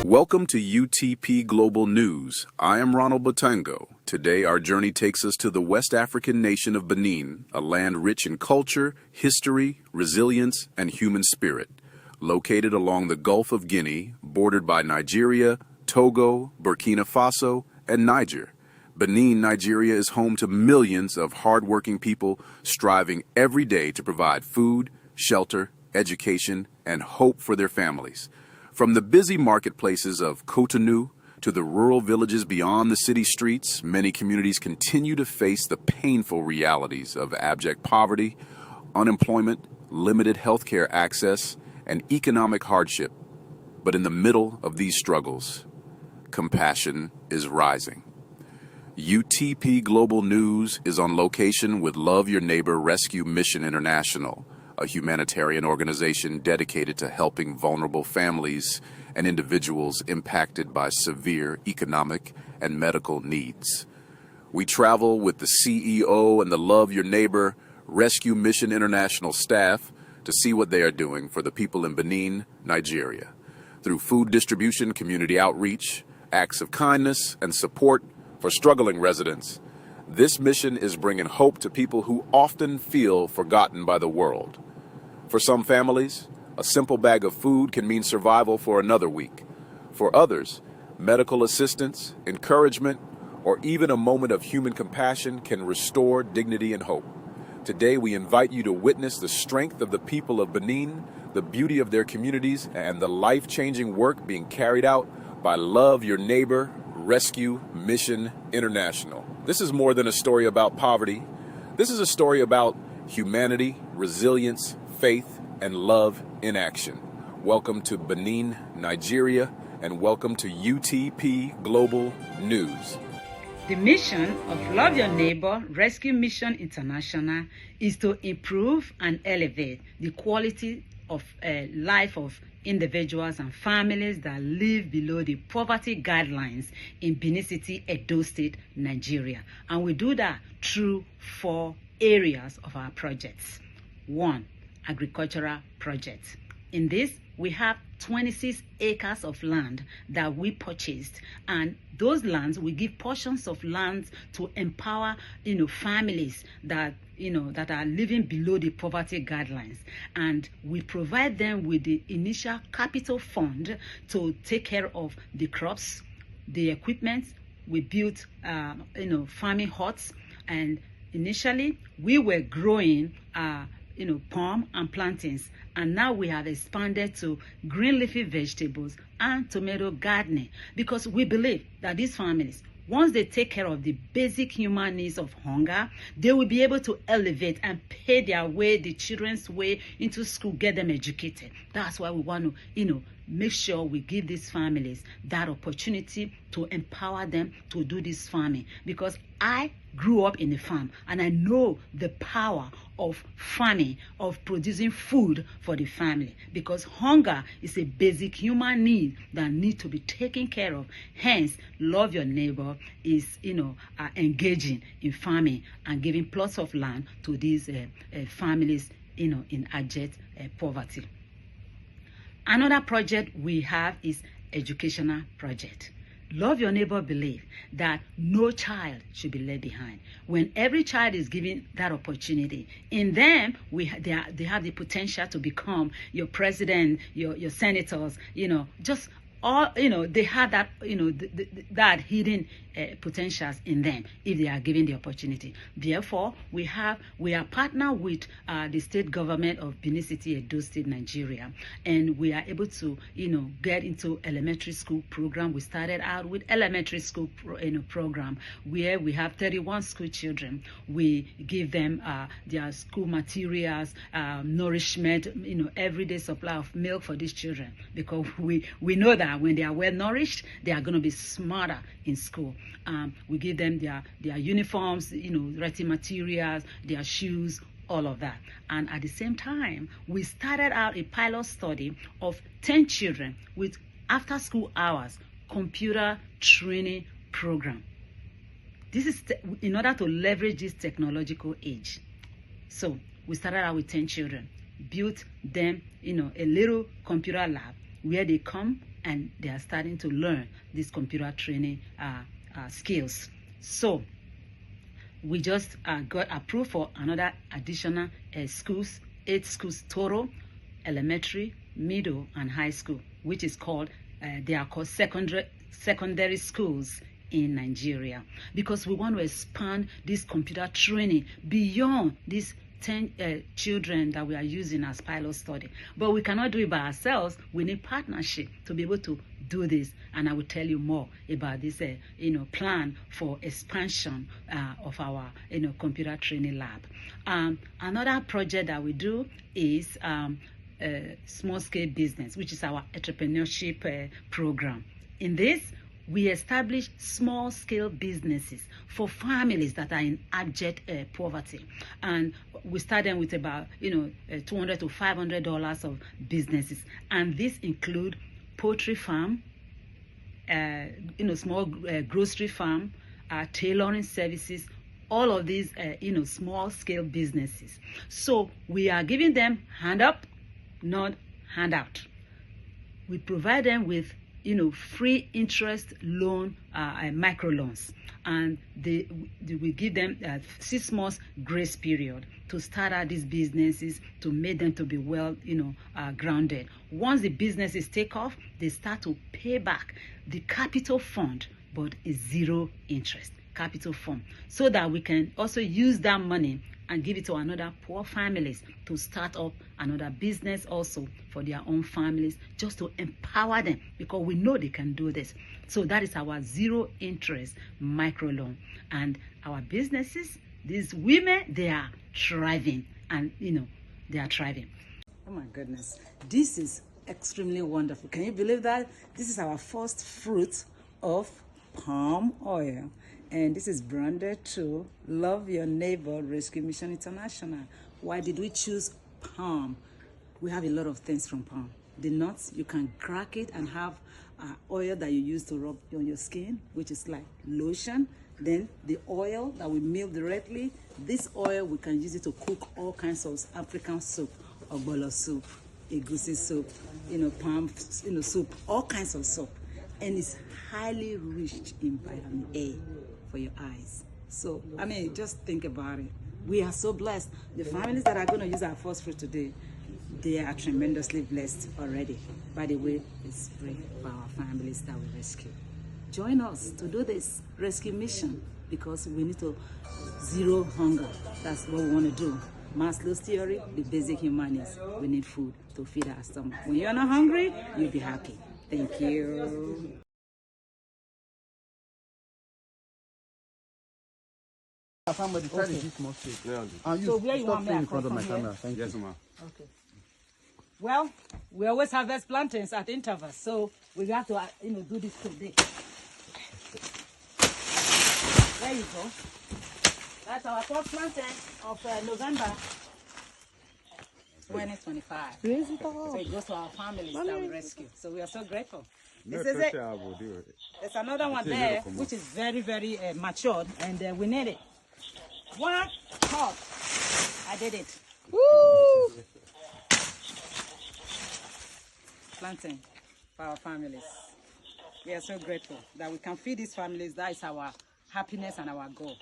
Welcome to UTP Global News. I am Ronald Batango. Today our journey takes us to the West African nation of Benin, a land rich in culture, history, resilience, and human spirit. Located along the Gulf of Guinea, bordered by Nigeria, Togo, Burkina Faso, and Niger. Benin, Nigeria is home to millions of hardworking people striving every day to provide food, shelter, education, and hope for their families. From the busy marketplaces of Cotonou to the rural villages beyond the city streets, many communities continue to face the painful realities of abject poverty, unemployment, limited healthcare access, and economic hardship. But in the middle of these struggles, compassion is rising. UTP Global News is on location with Love Your Neighbor Rescue Mission International, a humanitarian organization dedicated to helping vulnerable families and individuals impacted by severe economic and medical needs. We travel with the CEO and the Love Your Neighbor Rescue Mission International staff to see what they are doing for the people in Benin, Nigeria. Through food distribution, community outreach, acts of kindness, and support for struggling residents, this mission is bringing hope to people who often feel forgotten by the world. For some families, a simple bag of food can mean survival for another week. For others, medical assistance, encouragement, or even a moment of human compassion can restore dignity and hope. Today, we invite you to witness the strength of the people of Benin, the beauty of their communities, and the life-changing work being carried out by Love Your Neighbor Rescue Mission International. This is more than a story about poverty. This is a story about humanity, resilience, faith, and love in action. Welcome to Benin, Nigeria, and welcome to UTP Global News. The mission of Love Your Neighbor Rescue Mission International is to improve and elevate the quality of life of individuals and families that live below the poverty guidelines in Benin City, Edo State, Nigeria. And we do that through 4 areas of our projects. 1, agricultural projects. In this, we have 26 acres of land that we purchased, and those lands, we give portions of lands to empower, families that are living below the poverty guidelines, and we provide them with the initial capital fund to take care of the crops, the equipment. We built, farming huts, and initially we were growing palm and plantains, and now we have expanded to green leafy vegetables and tomato gardening, because we believe that these families, once they take care of the basic human needs of hunger, they will be able to elevate and pay their way, the children's way into school, get them educated. That's why we want to, make sure we give these families that opportunity to empower them to do this farming. Because I grew up in a farm, and I know the power of farming, of producing food for the family, because hunger is a basic human need that needs to be taken care of. Hence, Love Your Neighbor is engaging in farming and giving plots of land to these families in abject poverty. Another project we have is educational project. Love Your Neighbor believe that no child should be left behind. When every child is given that opportunity, in them they have the potential to become your president, your senators, just all, they have that, that hidden potentials in them if they are given the opportunity. Therefore, we are partnered with the state government of Benin City, Edo State, Nigeria, and we are able to, get into elementary school program. We started out with elementary school program where we have 31 school children. We give them their school materials, nourishment, everyday supply of milk for these children, because we know that when they are well nourished, they are going to be smarter in school. We give them their uniforms, writing materials, their shoes, all of that. And at the same time, we started out a pilot study of 10 children with after school hours computer training program. This is in order to leverage this technological age. So we started out with 10 children, built them, a little computer lab where they come and they are starting to learn these computer training skills. So we just got approved for another additional schools, 8 schools total, elementary, middle, and high school, which is called, they are called secondary schools in Nigeria, because we want to expand this computer training beyond these 10 children that we are using as pilot study. But we cannot do it by ourselves. We need partnership to be able to do this, and I will tell you more about this plan for expansion of our computer training lab. Another project that we do is small scale business, which is our entrepreneurship program. In this, we establish small scale businesses for families that are in abject poverty, and we start them with about $200 to $500 of businesses, and this include poultry farm, small grocery farm, tailoring services, all of these small scale businesses. So we are giving them hand up, not hand out. We provide them with free interest loan, micro loans, and we give them 6 months grace period to start out these businesses, to make them to be well grounded. Once the businesses take off, they start to pay back the capital fund, but it's 0 interest capital fund, so that we can also use that money and give it to another poor families to start up another business also for their own families, just to empower them, because we know they can do this. So that is our 0 interest microloan. And our businesses, these women, they are thriving, and they are thriving. Oh my goodness, this is extremely wonderful. Can you believe that? This is our first fruit of palm oil, and this is branded to Love Your Neighbor Rescue Mission International. Why did we choose palm? We have a lot of things from palm. The nuts, you can crack it and have oil that you use to rub on your skin, which is like lotion. Then the oil that we mill directly, this oil we can use it to cook all kinds of African soup, ogbolo soup, egusi soup, palm soup, all kinds of soup. And it's highly rich in vitamin A for your eyes. So, I mean, just think about it. We are so blessed. The families that are going to use our first fruit today, they are tremendously blessed already. By the way, it's free for our families that we rescue. Join us to do this rescue mission, because we need to zero hunger. That's what we want to do. Maslow's theory, the basic human needs. We need food to feed our stomach. When you're not hungry, you'll be happy. Thank you. Somebody try to hit more straight. And So where you want me in to front of come my from camera. Thank Yes, you. ma'am. Okay. Well, we always harvest plantains at intervals, so we have to do this today. There you go. That's our first plantain of November 2025. So it goes to our families that we rescue. So we are so grateful. This is it. There's another one there, which is very, very matured, and we need it. 1 cup. I did it. Woo! Planting for our families. We are so grateful that we can feed these families. That is our happiness and our goal.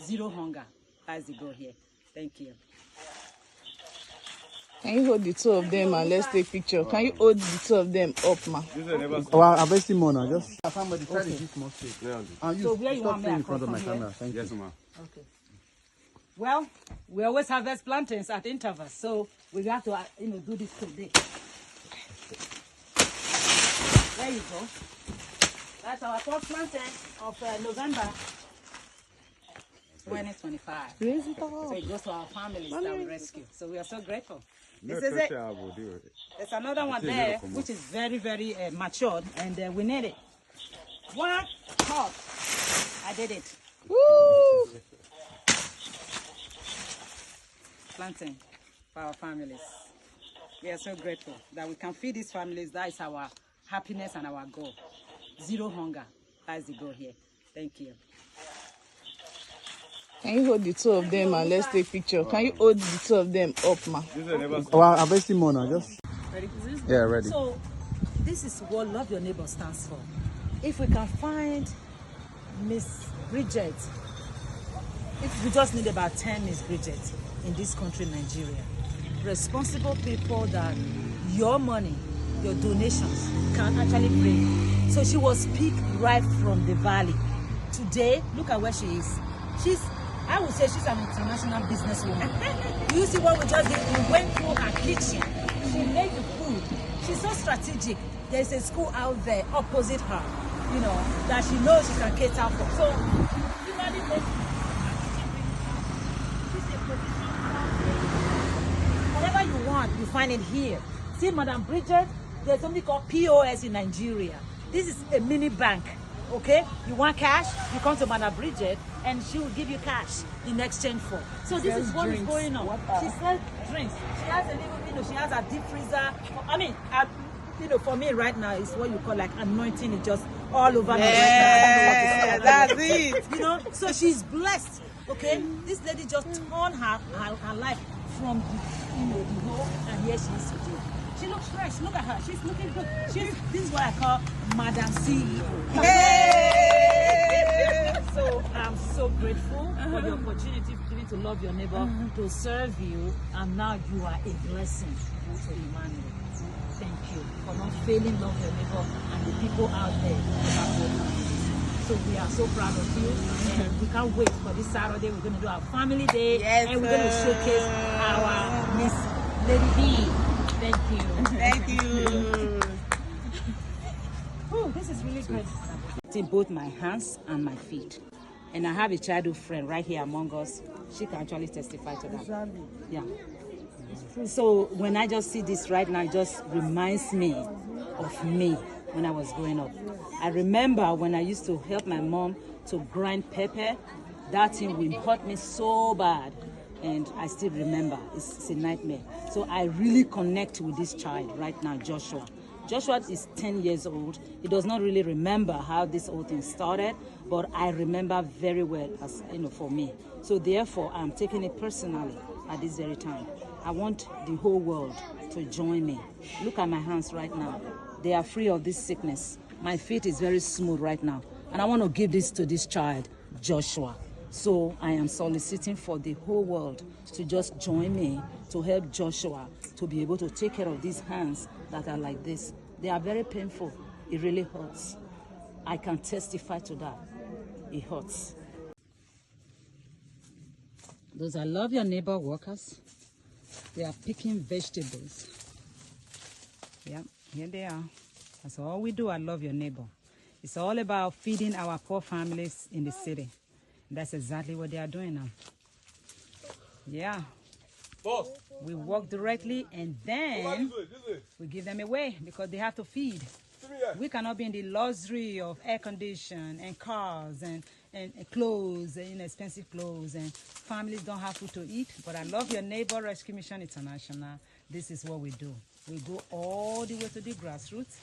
Zero hunger. That's the goal here. Thank you. Can you hold the 2 of them and let's take picture? Can you hold the 2 of them up, ma? Oh, I'm wasting more now. Just somebody try to hit more straight. And So where you want me in to front of come my from camera. Thank Yes, you. ma'am. Okay. Well, we always harvest plantains at intervals, so we have to do this today. There you go. That's our first plantain of November 2025. So it goes to our families that we rescue. So we are so grateful. This is it. There's another one there, which is very, very matured, and we need it. 1 cup. I did it. Woo! Planting for our families. We are so grateful that we can feed these families. That is our happiness and our goal. Zero hunger. That's the goal here. Thank you. Can you hold the 2 of them and let's take picture? Can you hold the 2 of them up, ma? Oh, I'm wasting more now. Just Ready? yeah, ready. So this is what Love Your Neighbor stands for. If we can find Miss Bridget, if we just need about 10 Miss Bridget in this country, Nigeria, responsible people that your money, your donations can actually bring. So she was picked right from the valley. Today, look at where she is. I would say she's an international businesswoman. You see what we just did? We went through her kitchen. She made the food. She's so strategic. There's a school out there opposite her, you know, that she knows she can cater for. So, whatever you want, you find it here. See, Madam Bridget, there's something called POS in Nigeria. This is a mini bank. Okay, you want cash, you come to Madam Bridget and she will give you cash in exchange for. So this is what is going on. She sells drinks. She has a little, you know, she has a deep freezer. I mean, you know, for me right now, it's what you call like anointing it just all over me right now. That's it. You know, so she's blessed. Okay, this lady just turned her life from the, you know, the hole, and here she is today. She looks fresh. Look at her. She's looking good. This is what I call Madam CEO. Hey! So I'm so grateful for the opportunity given to Love Your Neighbor, to serve you, and now you are a blessing to humanity. Thank you for not failing Love Your Neighbor and the people out there who have worked. So we are so proud of you, and we can't wait for this Saturday. We're going to do our family day, and we're going to showcase our Miss Lady B. Thank you. Thank you. Oh, this is really good. In both my hands and my feet. And I have a childhood friend right here among us. She can actually testify to that. Yeah. So when I just see this right now, it just reminds me of me when I was growing up. I remember when I used to help my mom to grind pepper. That thing would hurt me so bad. And I still remember, it's a nightmare. So I really connect with this child right now, Joshua. Joshua is 10 years old. He does not really remember how this whole thing started, but I remember very well, as you know, for me. So therefore, I'm taking it personally at this very time. I want the whole world to join me. Look at my hands right now. They are free of this sickness. My feet is very smooth right now. And I want to give this to this child, Joshua. So I am soliciting for the whole world to just join me to help Joshua to be able to take care of these hands that are like this. They are very painful. It really hurts. I can testify to that. It hurts. Those are Love Your Neighbor workers. They are picking vegetables. Yeah, here they are. That's all we do at Love Your Neighbor. It's all about feeding our poor families in the city. That's exactly what they are doing now. Yeah. Boss. We work directly and then we give them away because they have to feed. We cannot be in the luxury of air condition and cars and clothes, and inexpensive clothes, and families don't have food to eat. But I Love Your Neighbor Rescue Mission International. This is what we do. We go all the way to the grassroots,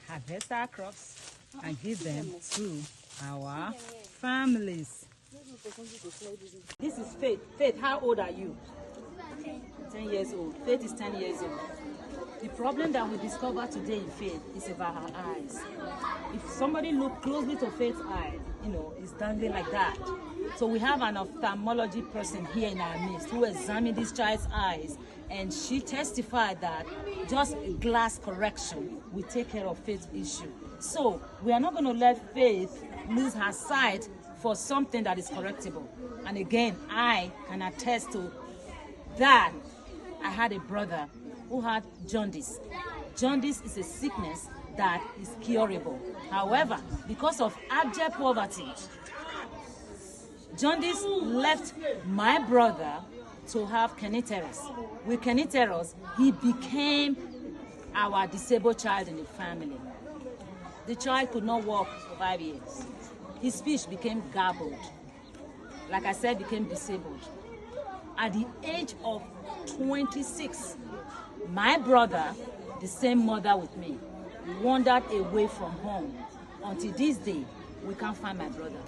harvest our crops, and give them to our families. This is Faith. Faith, how old are you? 10 years old. Faith is 10 years old. The problem that we discovered today in Faith is about her eyes. If somebody look closely to Faith's eye, you know, it's dangling like that. So we have an ophthalmology person here in our midst who examined this child's eyes, and she testified that just glass correction will take care of Faith's issue. So we are not going to let Faith lose her sight for something that is correctable. And again, I can attest to that. I had a brother who had jaundice. Jaundice is a sickness that is curable. However, because of abject poverty, jaundice left my brother to have kernicterus. With kernicterus, he became our disabled child in the family. The child could not walk for 5 years. His speech became garbled. Like I said, became disabled. At the age of 26, my brother, the same mother with me, wandered away from home. Until this day, we can't find my brother.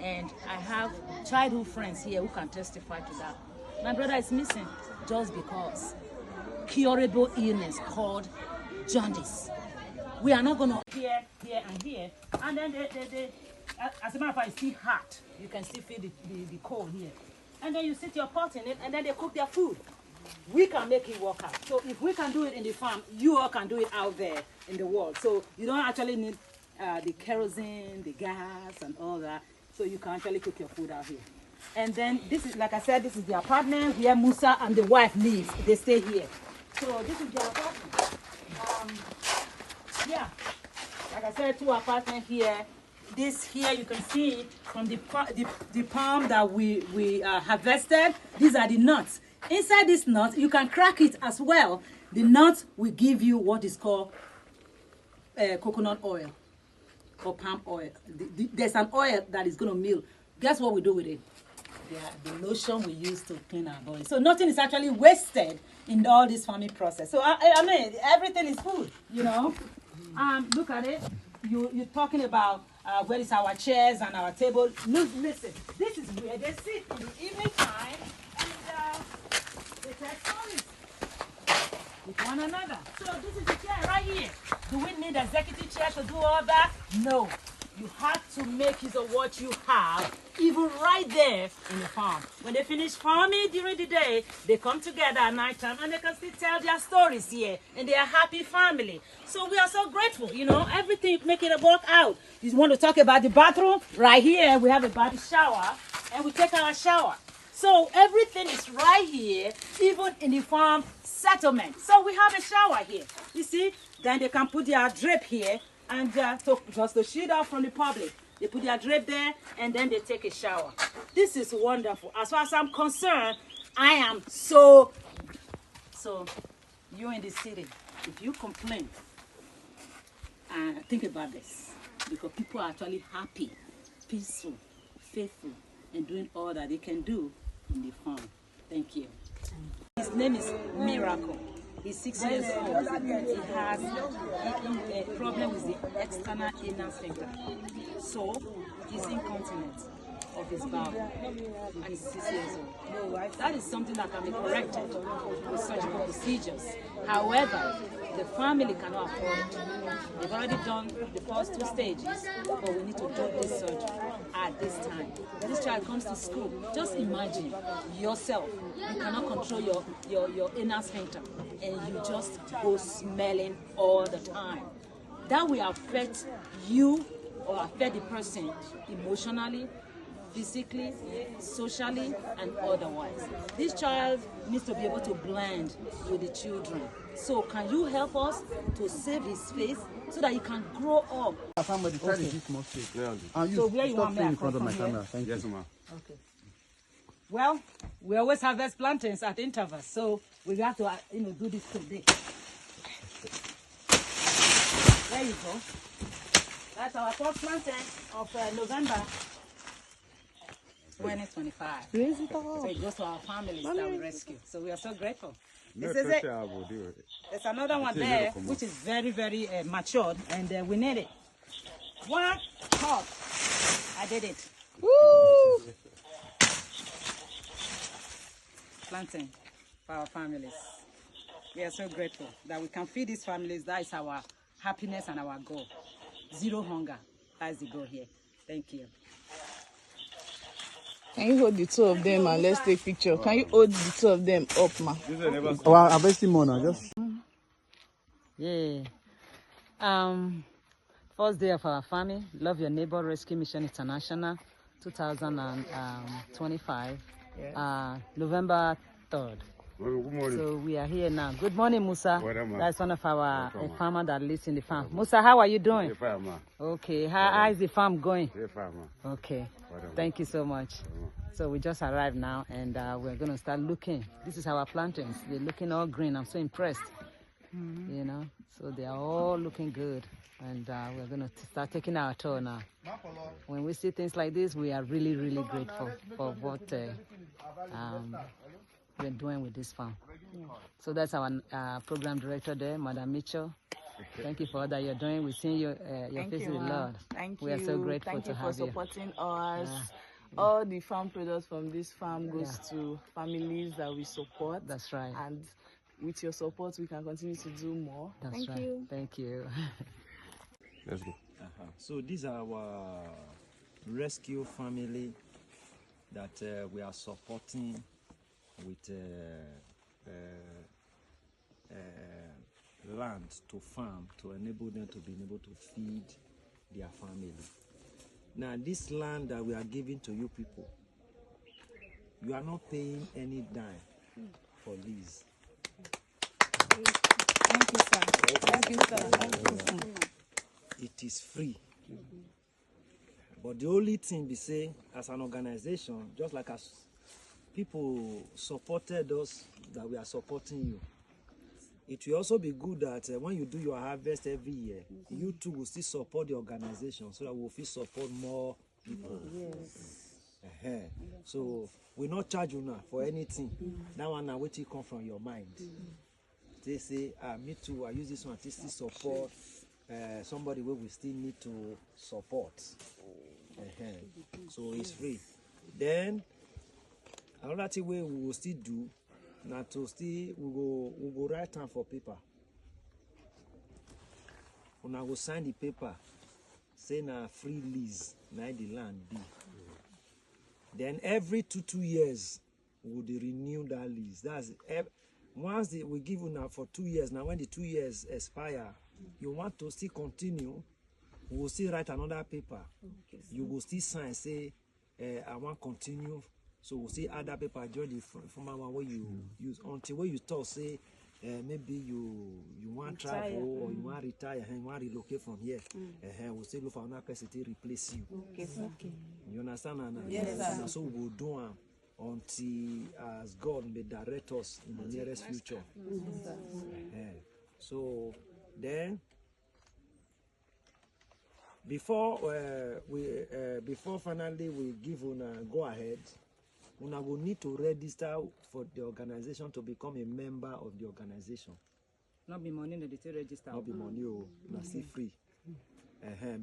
And I have childhood friends here who can testify to that. My brother is missing just because curable illness called jaundice. We are not going to here, and here. And then they as a matter of fact, it's still hot. You can still feel the cold here. And then you sit your pot in it, and then they cook their food. We can make it work out. So if we can do it in the farm, you all can do it out there in the world. So you don't actually need the kerosene, the gas, and all that. So you can actually cook your food out here. And then this is, like I said, this is the apartment where Musa and the wife live. They stay here. So this is their apartment. Yeah, like I said, 2 apartments here. This here, you can see it from the palm that we harvested. These are the nuts. Inside this nut, you can crack it as well. The nut will give you what is called coconut oil or palm oil. There's an oil that is going to mill. Guess what we do with it? The lotion we use to clean our body. So nothing is actually wasted in all this farming process. So I mean, everything is food, you know. Look at it. You're talking about where is our chairs and our table. Look, listen. This is where they sit in the evening time and they tell stories with one another. So this is the chair right here. Do we need executive chair to do all that? No. You have to make use of what you have, even right there in the farm. When they finish farming during the day, they come together at night time and they can still tell their stories here, and they are a happy family. So we are so grateful, you know, everything making it work out. You want to talk about the bathroom? Right here, we have a body shower, and we take our shower. So everything is right here, even in the farm settlement. So we have a shower here, you see? Then they can put their drape here, and just to shield out from the public. They put their drape there, and then they take a shower. This is wonderful. As far as I'm concerned, I am so you in the city, if you complain, think about this, because people are actually happy, peaceful, faithful, and doing all that they can do in the farm. Thank you. His name is Miracle. He's 6 years old. He has a problem with the external anal sphincter. So he's incontinent of his bowel, and he's 6 years old. That is something that can be corrected with surgical procedures. However, the family cannot afford it. They've already done the first 2 stages, but we need to do this surgery at this time. When this child comes to school, just imagine yourself. You cannot control your anal sphincter, and you just go smelling all the time. That will affect you or affect the person emotionally, physically, socially, and otherwise. This child needs to be able to blend with the children. So can you help us to save his face so that he can grow up? Somebody try to hit more straight. And So where you stop want me playing in across front of my from here? camera. Thank Yes, you. ma'am. Okay. Well, we always harvest plantains at intervals, so we have to, do this today. There you go. That's our first plantain of November 2025. So it goes to our families that we rescue. So we are so grateful. This is it. There's another one there, which is very, very matured, and we need it. 1 cup. I did it. Woo! Planting for our families. We are so grateful that we can feed these families. That is our happiness and our goal. Zero hunger. That's the goal here. Thank you. Can you hold the 2 of them and let's take picture? Can you hold the 2 of them up, ma? Oh, I'm harvesting more now. Just. Yeah. First day of our farming, Love Your Neighbor Rescue Mission International, 2025, November 3rd. Good morning. So we are here now. Good morning, Musa. Welcome. That's one of our farmer that lives in the farm. Musa, how are you doing? Okay. How is the farm going? Okay. Thank you so much. So we just arrived now, and we're going to start looking. This is our plantains. They're looking all green. I'm so impressed. You know, so they are all looking good, and we're going to start taking our tour now. When we see things like this, we are really, really grateful for what we're doing with this farm. So that's our program director there, Madam Mitchell. Thank you for all that you're doing. We've seen your face with the Lord. Thank we you. are so grateful Thank to you for have you. supporting us. All the farm products from this farm goes to families that we support. That's right. And with your support, we can continue to do more. That's right. Thank you. Let's go. So these are our rescue family that we are supporting with land to farm to enable them to be able to feed their family. Now this land that we are giving to you people, you are not paying any dime for this. Thank you, sir. Thank you, sir. Thank you, sir. It is free. But the only thing we say as an organization, just like as people supported us, that we are supporting you. It will also be good that when you do your harvest every year, you too will still support the organization so that we'll still support more people. Yes. So we not charge you now for anything. That one now wait till come from your mind. They say, me too, I use this one to still support somebody where we still need to support. So it's free. Then another thing we will still do, now to still we go write down for paper. When I go sign the paper, say na free lease, na the land be. Then every two years we will renew that lease. That's once we give you now for 2 years. Now when the 2 years expire, you want to still continue, we will still write another paper. You will still sign, say I want to continue. So we'll see other paper join the former one where you use until where you talk, say maybe you want to travel or you want to retire and you want to relocate from here. We'll still look for another person to replace you. Okay. You understand? Yes, sir. So we'll do until as God may direct us in the nearest future. So then before finally we give go ahead, we will need to register for the organization to become a member of the organization. Not be money that they register. Not be money, not still free.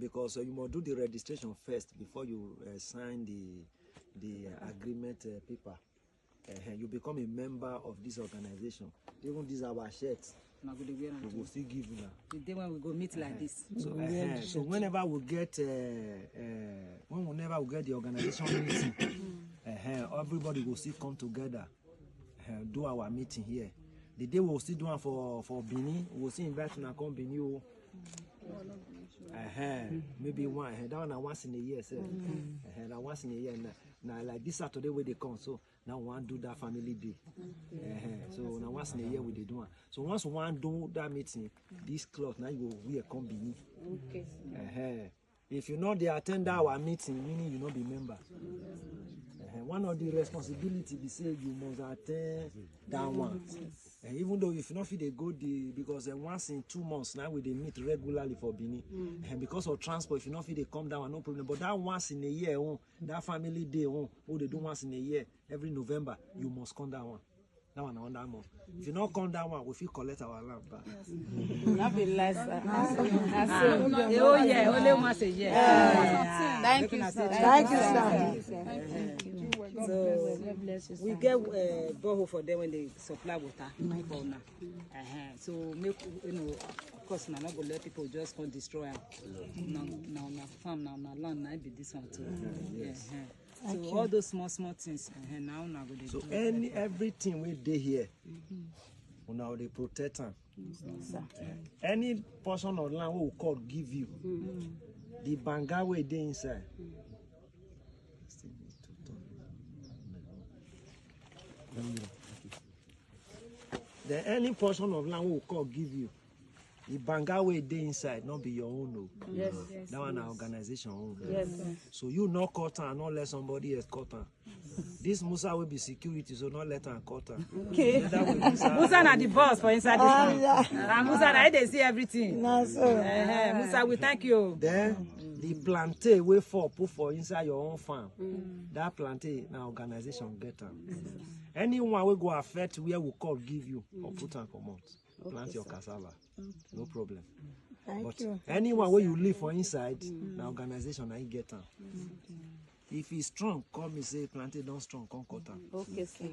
Because you must do the registration first before you sign the agreement paper. You become a member of this organization. Even these are our shirts. We will still give you now. The day when we go meet like this. So whenever we get the organization meeting, everybody will still come together, do our meeting here. The day we'll still do one for Benin, we'll still invite you to come Benin. Maybe one that one once in a year, sir. Once in a year. Now like this Saturday where they come, so now one do that family day. So now once in a year we they do one. So once one do that meeting, this cloth now you will come Benin. Okay. If you know they attend our meeting, meaning you not be member. One of the responsibility they say you must attend that one. Even though if you not feel they go because once in 2 months now we they meet regularly for Benin. And because of transport, if you not feel they come down, no problem. But that once in a year, that family day, they do once in a year, every November, you must come down one. That one on that month. If you not come down one, we feel collect our land back. Not be less. Oh yeah, only once a year. Thank you, sir. Thank you, sir. Thank you. So we get borehole for them when they supply water for now. So make of course now not go let people just come destroy them. Now farm now land now be this one too. So all those small things now go dey. So everything we do here, now they protect them. Any portion of land we will call give you, the banga we dey inside. Then any portion of land we will call give you, the banga way dey inside, not be your own. No. Yes. That one our organization own. Yes. So you not cut her, not let somebody else cut her. This Musa will be security, so not let her cut her. Okay. Musa na the boss for inside this one. And Musa na they see everything. Musa, we thank you. Then the plantain way put for inside your own farm. That plantain now organization get her. Anyone will go affect where we call give you or put her come out. Plant your cassava. No problem. But anyone where you live for inside, the organization I get them. If it's strong, come and say plantain don't strong, come cut them. Okay, sir.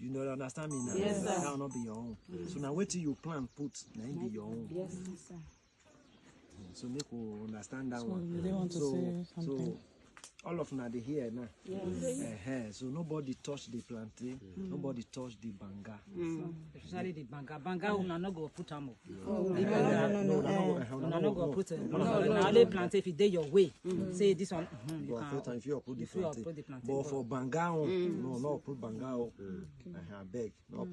You know, understand me now? Yes, sir. That will not be your own. So now wait till you plan, put, now it be your own. Yes, sir. So make you understand that So one. you don't want to say something? So all of now they here now. Yes. So nobody touch the plantain, nobody touch the banga. Especially the banga. Banga, una no go put am. No. Una no go put it. No. Only plantain if it dey your way. Say this one. You can. If you put the plantain. Put the plantain. But for banga, no, put banga. I beg. No